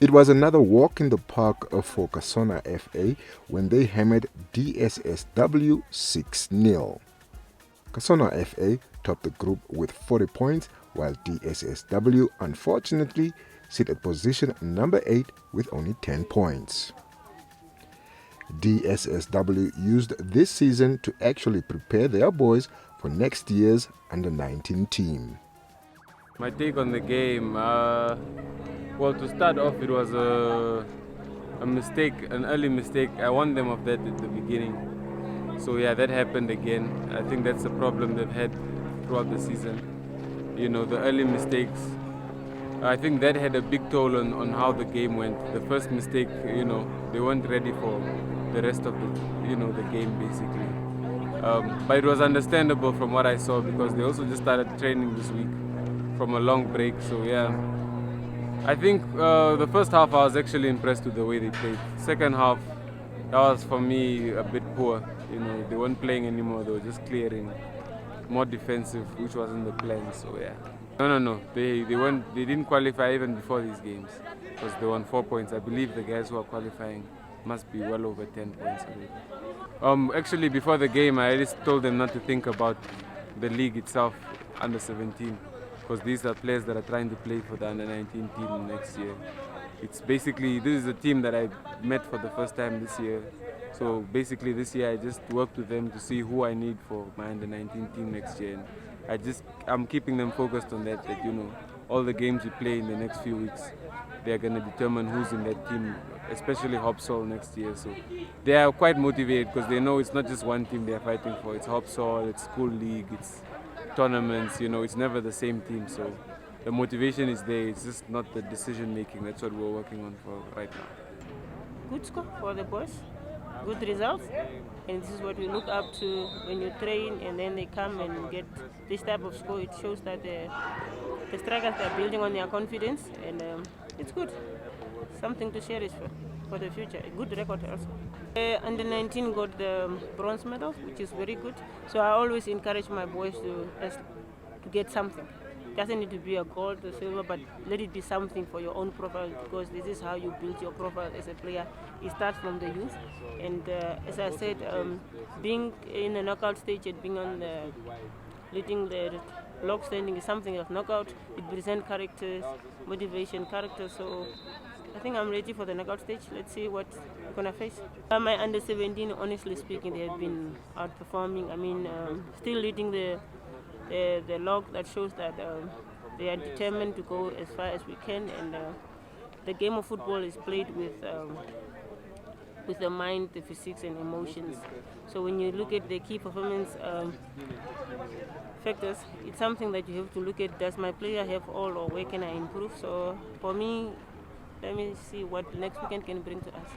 It was another walk in the park for Kasaona FA when they hammered DSSW 6-0. Kasaona FA topped the group with 40 points, while DSSW unfortunately sit at position number 8 with only 10 points. DSSW used this season to actually prepare their boys for next year's under-19 team. My take on the game, well, to start off, it was a mistake, an early mistake. I warned them of that at the beginning. So yeah, that happened again. I think that's a problem they've had throughout the season. You know, the early mistakes. I think that had a big toll on how the game went. The first mistake, you know, they weren't ready for the rest of the game basically. But it was understandable from what I saw because they also just started training this week from a long break. So yeah, I think the first half I was actually impressed with the way they played. Second half, that was for me a bit poor. You know, they weren't playing anymore. They were just clearing, more defensive, which wasn't the plan. So yeah. No. They didn't qualify even before these games because they won 4 points. I believe the guys who are qualifying must be well over 10 points already. Actually, before the game, I just told them not to think about the league itself, under 17, because these are players that are trying to play for the under 19 team next year. It's basically, this is a team that I met for the first time this year. So basically this year I just worked with them to see who I need for my under 19 team next year. And I'm keeping them focused on that, you know, all the games we play in the next few weeks, they are going to determine who's in that team, especially HopSol next year. So they are quite motivated because they know it's not just one team they are fighting for. It's HopSol, it's school league, it's tournaments, you know, it's never the same team. So the motivation is there, it's just not the decision making. That's what we're working on for right now. Good score for the boys, good results, and this is what we look up to when you train and then they come and get this type of score. It shows that the strikers are building on their confidence, and it's good. Something to cherish for the future. A good record also. Under 19 got the bronze medal, which is very good. So I always encourage my boys to get something. It doesn't need to be a gold or silver, but let it be something for your own profile, because this is how you build your profile as a player. It starts from the youth, and as I said, being in the knockout stage and being on the leading the log standing is something of knockout. It presents characters, motivation, characters. So I think I'm ready for the knockout stage. Let's see what we're gonna face. My under 17, honestly speaking, they have been outperforming. I mean, still leading the log. That shows that they are determined to go as far as we can, and the game of football is played with the mind, the physics and emotions. So when you look at the key performance factors, it's something that you have to look at. Does my player have all, or where can I improve? So for me, let me see what next weekend can bring to us.